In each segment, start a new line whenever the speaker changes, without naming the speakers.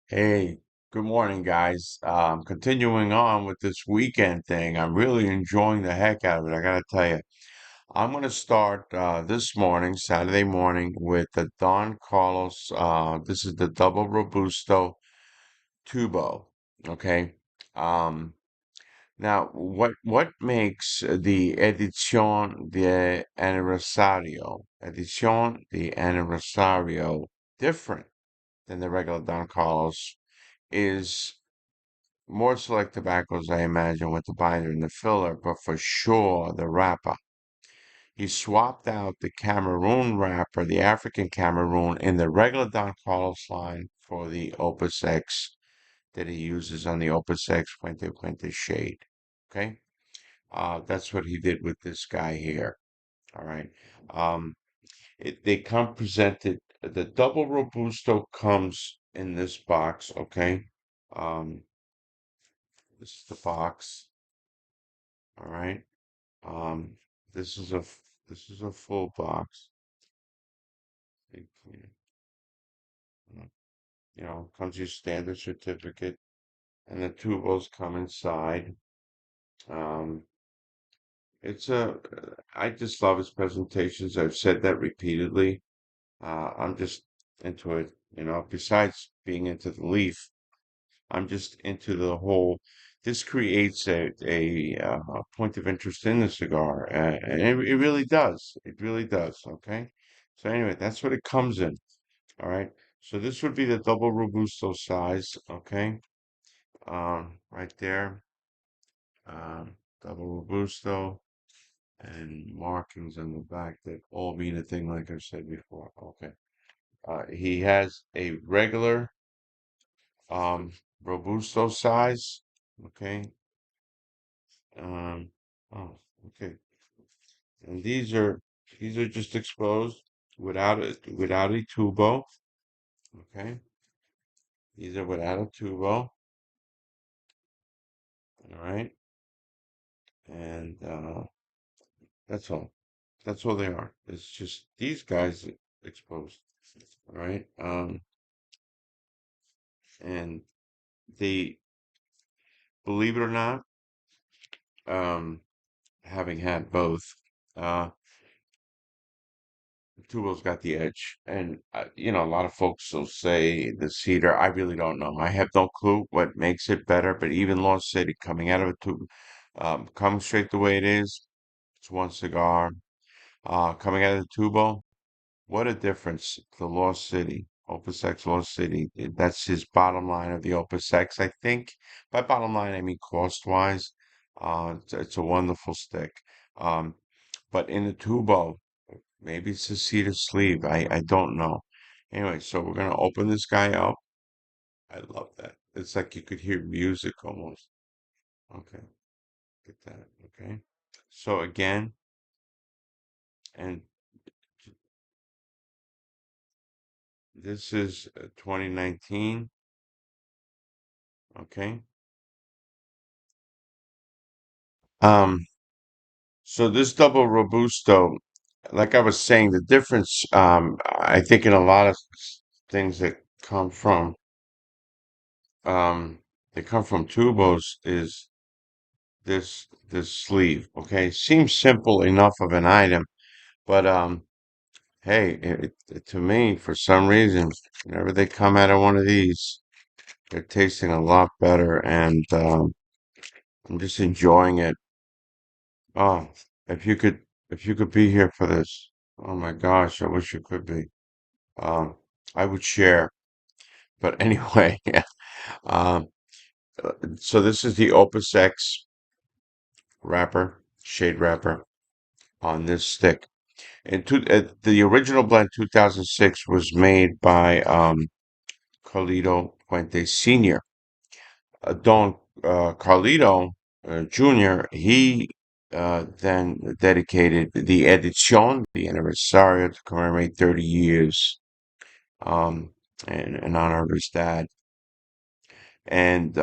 Hey, good morning, guys. Continuing on with this weekend thing, I'm really enjoying the heck out of it. I gotta tell you, I'm gonna start this morning, Saturday morning, with the Don Carlos. This is the double Robusto Tubo. Okay. Um, Now, what makes the Edicion de Aniversario different than the regular Don Carlos? Is more select tobaccos, I imagine, with the binder and the filler, but for sure the wrapper. He swapped out the Cameroon wrapper, the African Cameroon, in the regular Don Carlos line for the Opus X that he uses on the Opus X Puente Puente shade. Okay? That's what he did with this guy here. All right. Um, they come presented, the double Robusto comes in this box. Okay. Um, this is the box. All right. Um, this is this is a full box. It, comes your standard certificate, and the tubos come inside. Um, I just love his presentations. I've said that repeatedly. I'm just into it. Besides being into the leaf, I'm just into the whole. This creates a point of interest in the cigar, and it really does. It really does. Okay. So anyway, that's what it comes in. All right. So this would be the double Robusto size. Okay. Right there. Double Robusto and markings on the back that all mean a thing, like I said before. Okay. He has a regular um Robusto size. Okay. Um, oh, okay. And these are just exposed without a tubo. Okay. These are without a tubo. All right. And that's all. That's all they are. It's just these guys exposed. All right. And they, believe it or not, um, having had both, uh, Tubo's got the edge. And a lot of folks will say the cedar. I really don't know. I have no clue what makes it better. But even Lost City coming out of a tube, coming straight the way it is, it's one cigar. Coming out of the Tubo, what a difference. The Lost City, Opus X Lost City. That's his bottom line of the Opus X, I think. By bottom line, I mean cost wise. It's a wonderful stick. Um, but in the Tubo, maybe it's a cedar sleeve. I don't know. Anyway, so we're gonna open this guy up. I love that. It's like you could hear music almost. Okay, get that. Okay. So again, and this is 2019. Okay. Um, so this double Robusto, like I was saying, the difference, I think in a lot of things um, that come from tubos is this sleeve. Okay, seems simple enough of an item, but hey, to me, for some reason, whenever they come out of one of these, they're tasting a lot better, and I'm just enjoying it. Oh, if you could, if you could be here for this, oh my gosh, I wish you could be. Um, I would share, but anyway, yeah. Um, so this is the Opus X wrapper, shade wrapper on this stick. The original blend 2006 was made by Carlito Fuentes Sr. Don Carlito Jr., he then dedicated the Edicion de Aniversario to commemorate 30 years in honor of his dad. And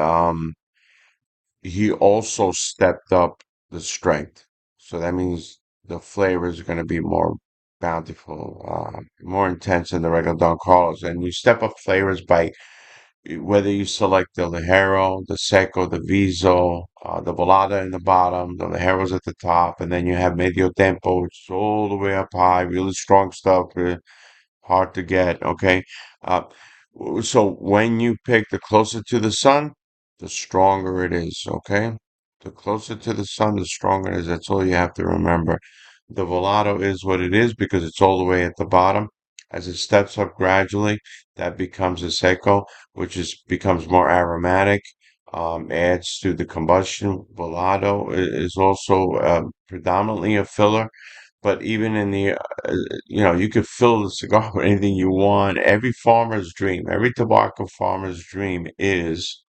he also stepped up the strength. So that means the flavors are going to be more bountiful, more intense than the regular Don Carlos. And you step up flavors by whether you select the Ligero, the Seco, the Viso, the Volata in the bottom, the Ligero's at the top, and then you have Medio Tempo, which is all the way up high, really strong stuff, hard to get, okay? Uh, so when you pick the closer to the sun, the stronger it is, okay? The closer to the sun, the stronger it is. That's all you have to remember. The Volato is what it is because it's all the way at the bottom. As it steps up gradually, that becomes a Seco, which is becomes more aromatic, adds to the combustion. Volato is also predominantly a filler, but even in the you could fill the cigar with anything you want. Every farmer's dream, every tobacco farmer's dream is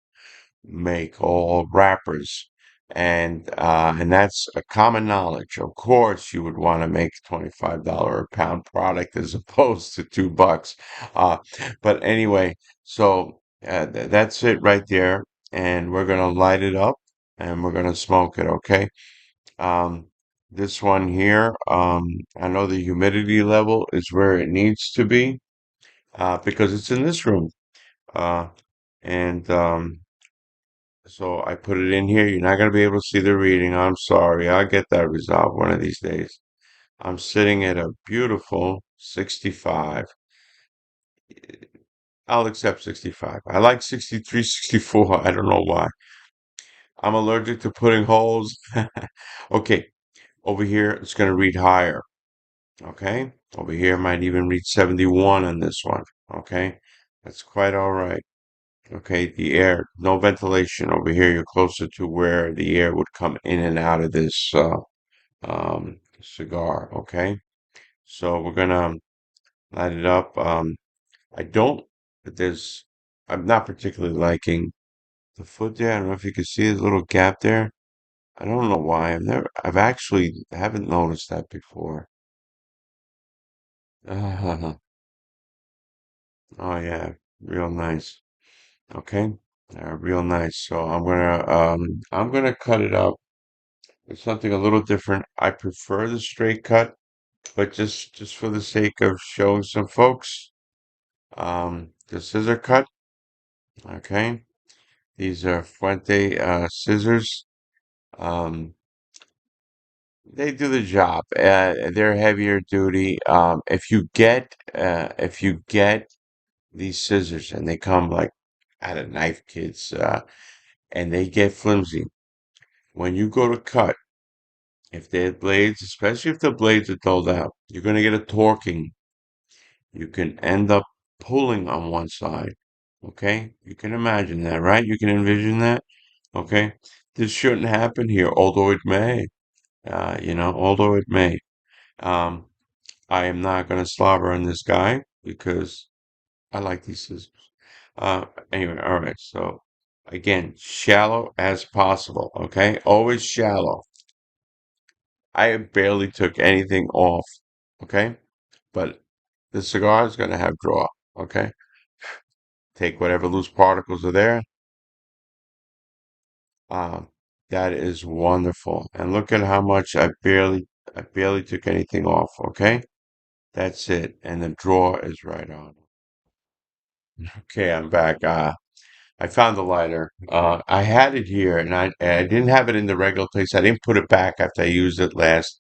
make all wrappers. And that's a common knowledge. Of course, you would want to make $25 a pound product as opposed to $2. Uh, but anyway, so that's it right there. And we're gonna light it up and we're gonna smoke it, okay? Um, this one here, I know the humidity level is where it needs to be because it's in this room. Uh, and so I put it in here. You're not going to be able to see the reading. I'm sorry. I'll get that resolved one of these days. I'm sitting at a beautiful 65. I'll accept 65. I like 63, 64. I don't know why. I'm allergic to putting holes. Okay, over here it's going to read higher. Okay, over here might even reach 71 on this one. Okay, that's quite all right. Okay, the air, no ventilation over here. You're closer to where the air would come in and out of this cigar. Okay, so we're gonna light it up. I don't. There's. I'm not particularly liking the foot there. I don't know if you can see a little gap there. I don't know why. I've never. I've actually haven't noticed that before. Oh yeah, real nice. Okay, real nice. So I'm gonna cut it up with something a little different. I prefer the straight cut, but just for the sake of showing some folks, the scissor cut. Okay, these are Fuente scissors. Um, they do the job. They're heavier duty. If you get these scissors and they come like out of knife kits, and they get flimsy. When you go to cut, if they have blades, especially if the blades are dulled out, you're going to get a torquing. You can end up pulling on one side. Okay? You can imagine that, right? You can envision that. Okay? This shouldn't happen here, although it may. Although it may. Um, I am not going to slobber on this guy because I like these scissors. Anyway, all right. So again, shallow as possible. Okay? Always shallow. I barely took anything off, okay? But the cigar is going to have draw, okay? Take whatever loose particles are there. Um, that is wonderful. And look at how much I barely took anything off, okay? That's it. And the draw is right on. Okay, I'm back. I found the lighter. I had it here, and I didn't have it in the regular place. I didn't put it back after I used it last.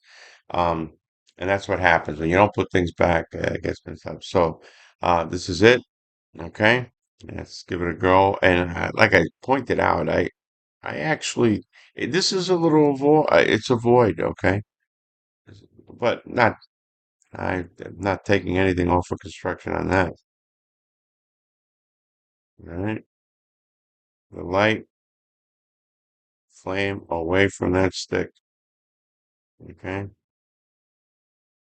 Um, and that's what happens when you don't put things back. It gets messed up. So this is it. Okay, let's give it a go. And like I pointed out, I actually this is a little void. It's a void. Okay, but not. I'm not taking anything off for construction on that. All right, the light flame away from that stick. Okay.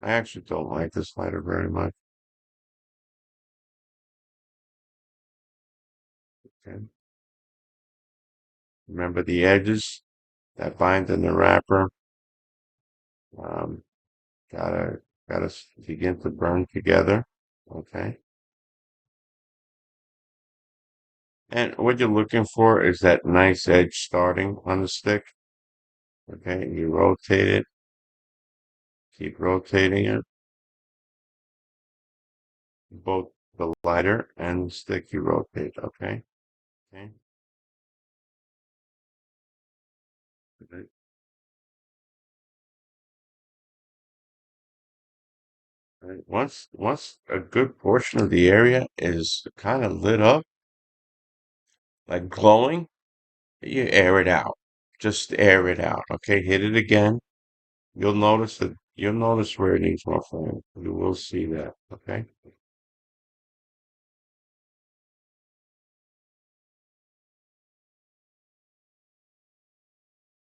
I actually don't like this lighter very much. Okay. Remember the edges that bind in the wrapper, um, gotta begin to burn together. Okay. And what you're looking for is that nice edge starting on the stick. Okay. You rotate it, keep rotating it, both the lighter and the stick you rotate. Okay. Okay. Right. Right. Once a good portion of the area is kind of lit up, like glowing, you air it out. Just air it out. Okay. Hit it again. You'll notice where it needs more flame. You will see that. Okay.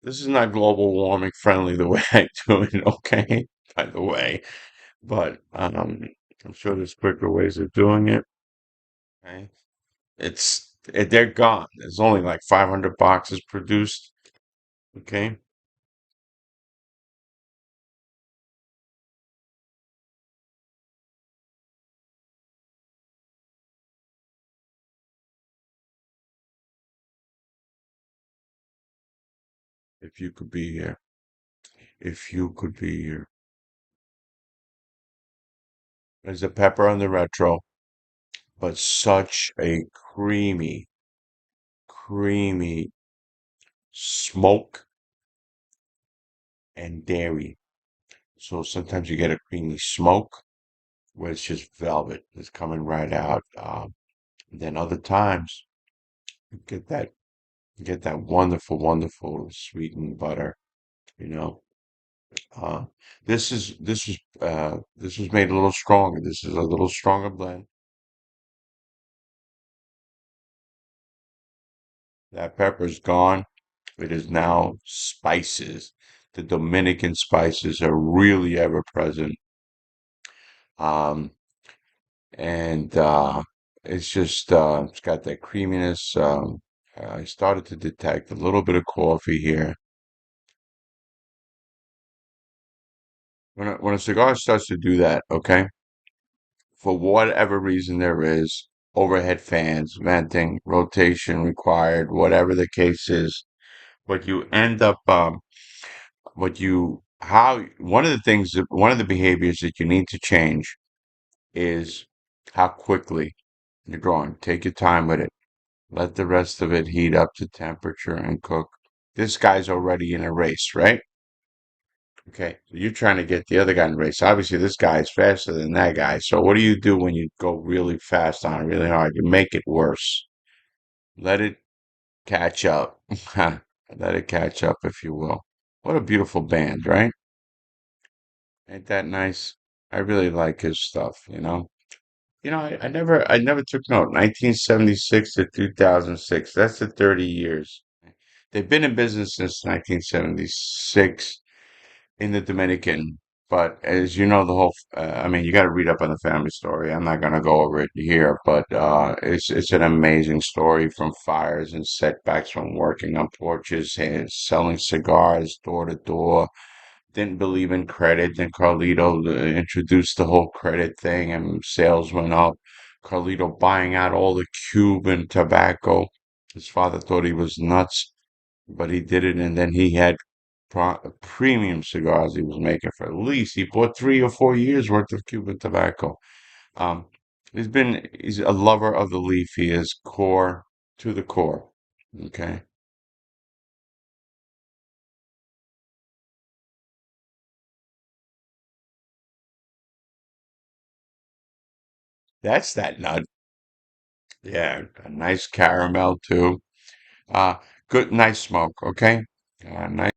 This is not global warming friendly the way I do it, okay? By the way. But I'm sure there's quicker ways of doing it. Okay. They're gone. There's only like 500 boxes produced. Okay. If you could be here. If you could be here. There's a pepper on the retro, but such a creamy smoke and dairy. So sometimes you get a creamy smoke where it's just velvet. It's coming right out. Then other times you get that wonderful sweetened butter, you know. Uh, this was made a little stronger. This is a little stronger blend. That pepper's gone. It is now spices. The Dominican spices are really ever present. Um, and it's just it's got that creaminess. I started to detect a little bit of coffee here. When a cigar starts to do that, okay, for whatever reason there is, overhead fans, venting, rotation required, whatever the case is, what you end up, what you, how, one of the things, one of the behaviors that you need to change is how quickly you're drawing. Take your time with it. Let the rest of it heat up to temperature and cook. This guy's already in a race, right? Okay, so you're trying to get the other guy in the race. Obviously, this guy is faster than that guy. So what do you do when you go really fast on it, really hard? You make it worse. Let it catch up. Let it catch up, if you will. What a beautiful band, right? Ain't that nice? I really like his stuff, you know? I never took note. 1976 to 2006. That's the 30 years. They've been in business since 1976 in the Dominican. But as you know, I mean, you got to read up on the family story. I'm not going to go over it here, but it's an amazing story from fires and setbacks from working on porches and selling cigars door to door. Didn't believe in credit. Then Carlito introduced the whole credit thing and sales went up. Carlito buying out all the Cuban tobacco. His father thought he was nuts, but he did it. And then he had premium cigars he was making for at least, he bought 3 or 4 years worth of Cuban tobacco. Um, he's a lover of the leaf. He is core to the core. Okay. That's that nut. Yeah. A nice caramel too. Uh, good, nice smoke. Okay. Nice.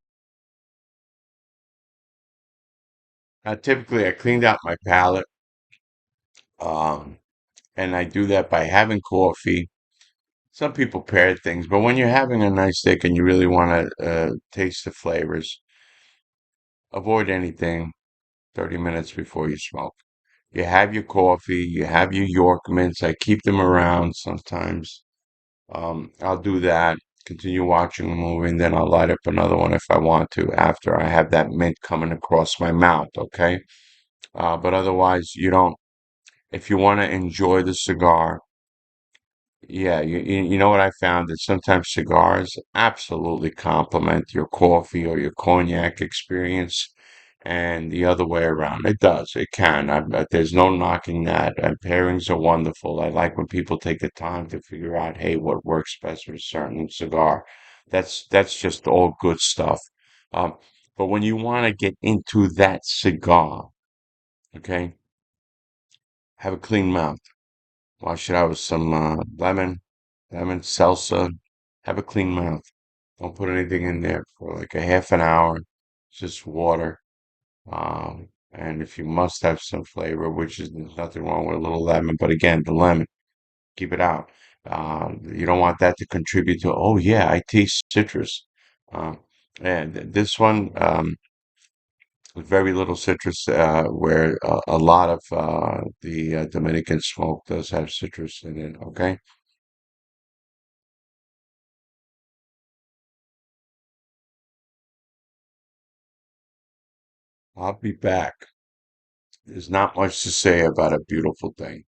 Typically I cleaned out my palate. Um, and I do that by having coffee. Some people pair things, but when you're having a nice steak and you really want to taste the flavors, avoid anything 30 minutes before you smoke. You have your coffee, you have your York mints. I keep them around sometimes. I'll do that, continue watching a movie, and then I'll light up another one if I want to after I have that mint coming across my mouth, okay? But otherwise, you don't, if you want to enjoy the cigar, yeah, you know what I found that sometimes cigars absolutely complement your coffee or your cognac experience. and the other way around. It does. It can. There's no knocking that. And pairings are wonderful. I like when people take the time to figure out, hey, what works best with a certain cigar. That's just all good stuff. Um, but when you want to get into that cigar, okay, have a clean mouth. Wash it out with some lemon salsa. Have a clean mouth. Don't put anything in there for like a half an hour. Just water. And if you must have some flavor, which is there's nothing wrong with a little lemon, but again, the lemon, keep it out. You don't want that to contribute to, oh yeah, I taste citrus. Um, and this one, with very little citrus, where a lot of the Dominican smoke does have citrus in it. Okay, I'll be back. There's not much to say about a beautiful thing.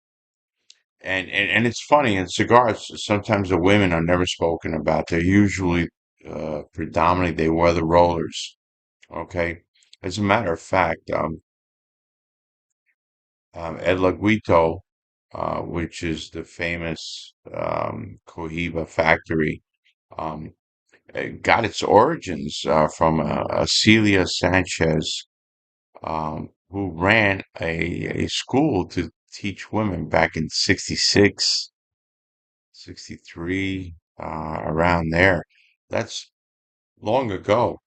And it's funny in cigars, sometimes the women are never spoken about. They're usually predominantly they were the rollers. Okay. As a matter of fact, El Laguito, which is the famous Cohiba factory, um, it got its origins from Celia Sanchez, who ran a school to teach women back in 66, 63, around there. That's long ago.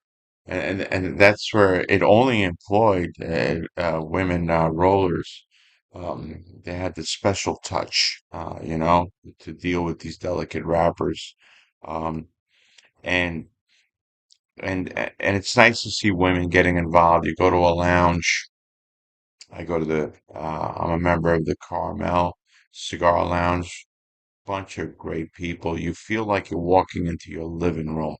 And that's where it only employed women rollers. They had the special touch, to deal with these delicate wrappers. Um, and and it's nice to see women getting involved. You go to a lounge. I go to I'm a member of the Carmel Cigar Lounge. Bunch of great people. You feel like you're walking into your living room.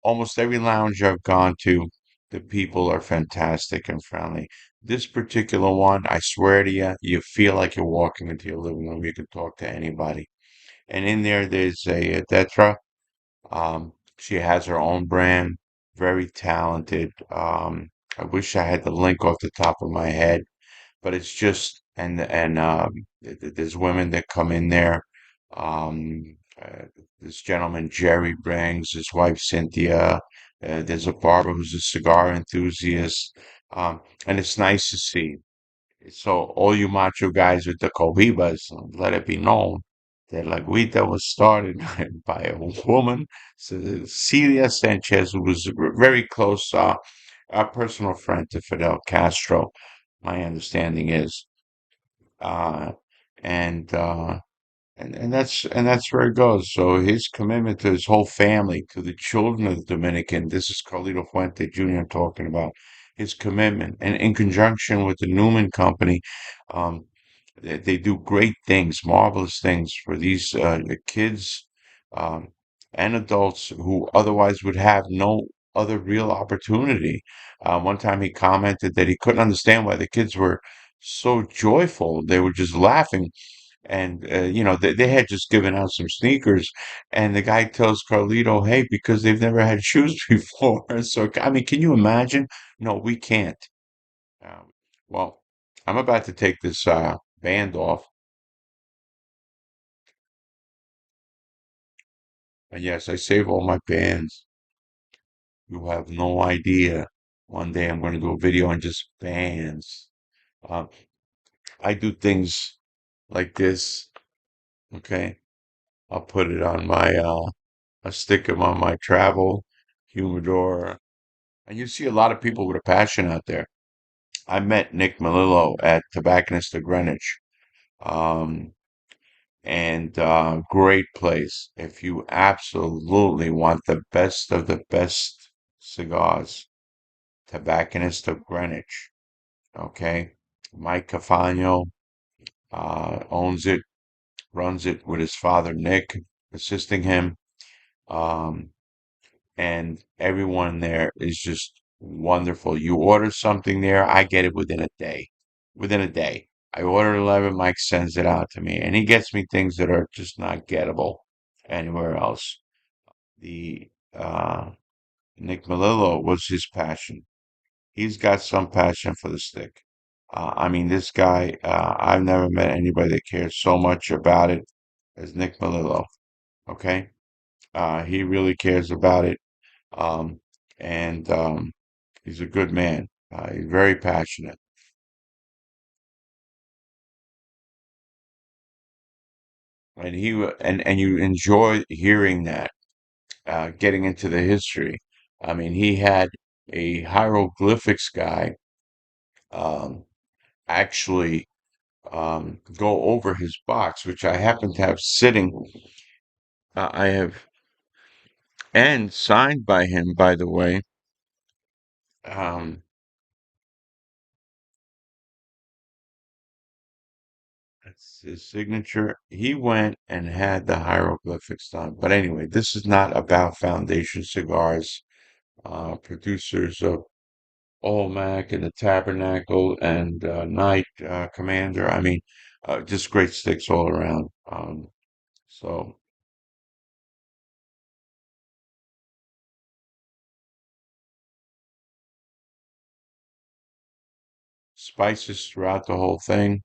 Almost every lounge I've gone to, the people are fantastic and friendly. This particular one, I swear to you, you feel like you're walking into your living room. You can talk to anybody. And in there, there's a Detra. She has her own brand, very talented. I wish I had the link off the top of my head, but it's just there's women that come in there. This gentleman Jerry brings his wife Cynthia. There's a barber who's a cigar enthusiast, and it's nice to see. So all you macho guys with the cohibas, let it be known that La Guita was started by a woman, Celia Sanchez, who was very close, a personal friend to Fidel Castro. My understanding is, uh, and that's where it goes. So his commitment to his whole family, to the children of the Dominican. This is Carlito Fuente Jr. talking about his commitment, and in conjunction with the Newman Company, um, they do great things, marvelous things for these kids um, and adults who otherwise would have no other real opportunity. One time he commented that he couldn't understand why the kids were so joyful. They were just laughing. And, they had just given out some sneakers. And the guy tells Carlito, hey, because they've never had shoes before. So, I mean, can you imagine? No, we can't. Um, well, I'm about to take this band off. And yes, I save all my bands. You have no idea. One day I'm going to do a video on just bands. Uh, I do things like this. Okay. I'll put it on I'll stick them on my travel humidor. And you see a lot of people with a passion out there. I met Nick Melillo at Tobacconist of Greenwich. Um, and great place. If you absolutely want the best of the best cigars, Tobacconist of Greenwich. Okay. Mike Cafano owns it, runs it with his father Nick, assisting him. Um, and everyone there is just wonderful. You order something there, I get it within a day. Within a day. I order 11, Mike sends it out to me, and he gets me things that are just not gettable anywhere else. The Nick Melillo was his passion. He's got some passion for the stick. I mean, this guy, I've never met anybody that cares so much about it as Nick Melillo. Okay? He really cares about it. Um, and he's a good man. He's very passionate. And and you enjoy hearing that, getting into the history. I mean, he had a hieroglyphics guy um, actually go over his box, which I happen to have sitting. I have and signed by him, by the way. Um, that's his signature. He went and had the hieroglyphics done. But anyway, this is not about Foundation Cigars, producers of Olmec and the Tabernacle and Night Commander. I mean, just great sticks all around. So spices throughout the whole thing,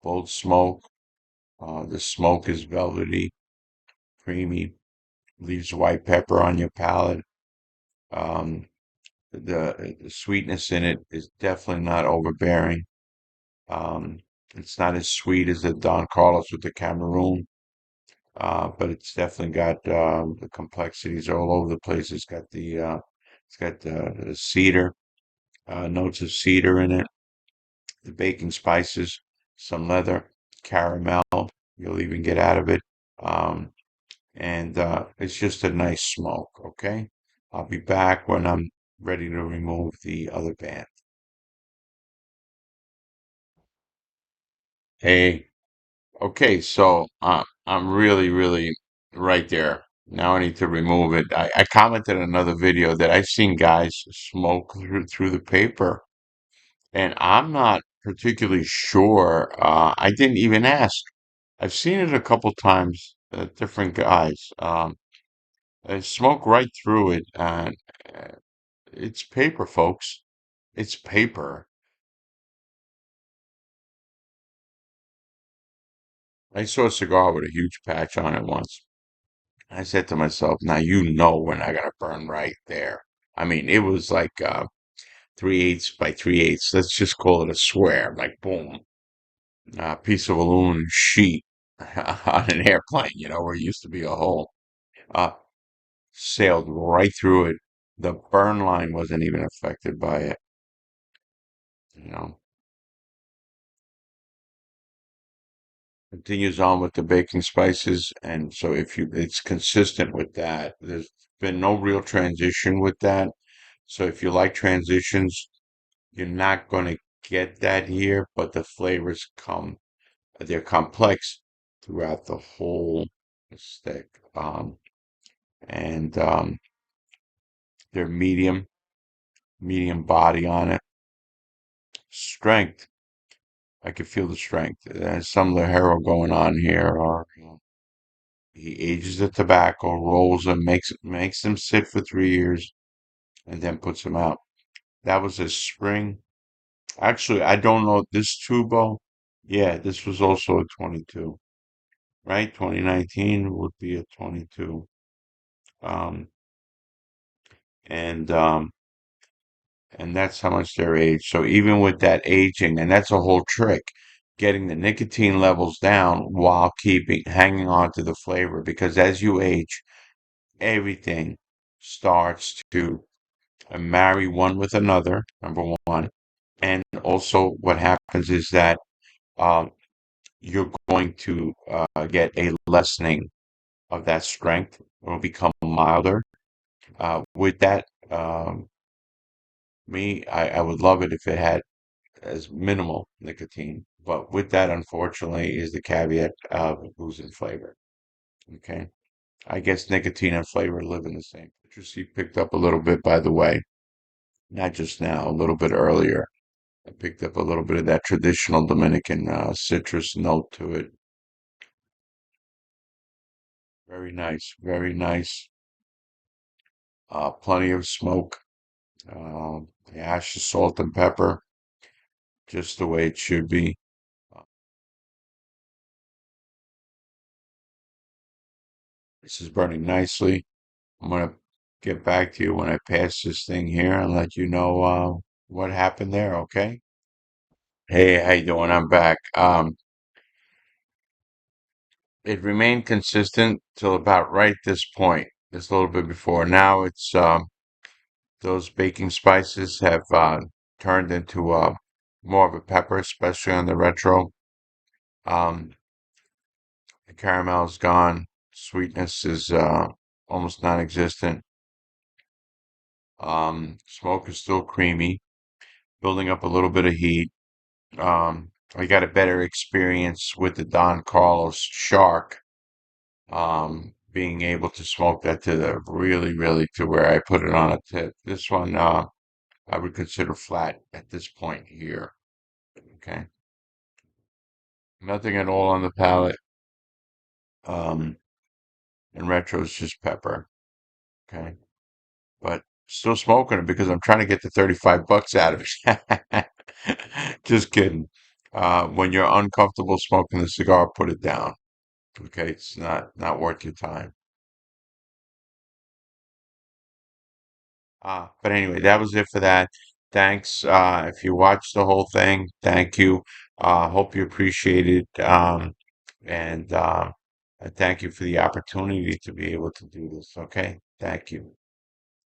bold smoke. The smoke is velvety, creamy, leaves white pepper on your palate. Um, the sweetness in it is definitely not overbearing. Um, it's not as sweet as the Don Carlos with the Cameroon, but it's definitely got the complexities all over the place. It's got the cedar, notes of cedar in it, the baking spices, some leather, caramel. You'll even get out of it. Um, and it's just a nice smoke. Okay, I'll be back when I'm ready to remove the other band. Hey, okay, so I'm really right there. Now I need to remove it. I commented in another video that I've seen guys smoke through the paper, and I'm not particularly sure. I didn't even ask. I've seen it a couple times, different guys. They smoke right through it, and uh, it's paper, folks. It's paper. I saw a cigar with a huge patch on it once. I said to myself, now you know we're not gonna burn right there. I mean, it was like 3/8 by 3/8. Let's just call it a square, like boom, a piece of aluminum sheet on an airplane, where it used to be a hole. Uh, Sailed right through it. The burn line wasn't even affected by it, you know. Continues on with the baking spices, and so if it's consistent with that. There's been no real transition with that. So if you like transitions, you're not going to get that here, but the flavors they're complex throughout the whole stick. And they're medium body on it. Strength, I can feel the strength. There's some Ligero going on here, or he ages the tobacco, rolls them, makes them sit for 3 years, and then puts them out. That was a spring. Actually, I don't know this Tubo. Yeah, this was also a 22, right? 2019 would be a 22. Um, and and that's how much they're aged. So even with that aging, and that's a whole trick, getting the nicotine levels down while keeping hanging on to the flavor, because as you age, everything starts to marry one with another, number one. And also what happens is that um, you're going to get a lessening of that strength. It will become milder. With that, I would love it if it had as minimal nicotine. But with that, unfortunately, is the caveat of losing flavor. Okay. I guess nicotine and flavor live in the same. Citrusy picked up a little bit, by the way, not just now, a little bit earlier. I picked up a little bit of that traditional Dominican citrus note to it. Very nice, very nice. Plenty of smoke. The ash is salt and pepper, just the way it should be. Uh, This is burning nicely. I'm gonna get back to you when I pass this thing here and let you know what happened there, okay? Hey, how you doing? I'm back. It remained consistent till about right this point, just a little bit before. Now it's those baking spices have turned into more of a pepper, especially on the retro. Um, the caramel is gone. Sweetness is almost non-existent. Smoke is still creamy, building up a little bit of heat. I got a better experience with the Don Carlos Shark. Being able to smoke that to the really to where I put it on a tip. This one, I would consider flat at this point here. Okay. Nothing at all on the palate. Um, and retro is just pepper. Okay. But still smoking it because I'm trying to get the 35 bucks out of it. Just kidding. When you're uncomfortable smoking the cigar, put it down. Okay. It's not worth your time. But anyway, that was it for that. Thanks. If you watched the whole thing, thank you. Hope you appreciate it. And I thank you for the opportunity to be able to do this. Okay. Thank you.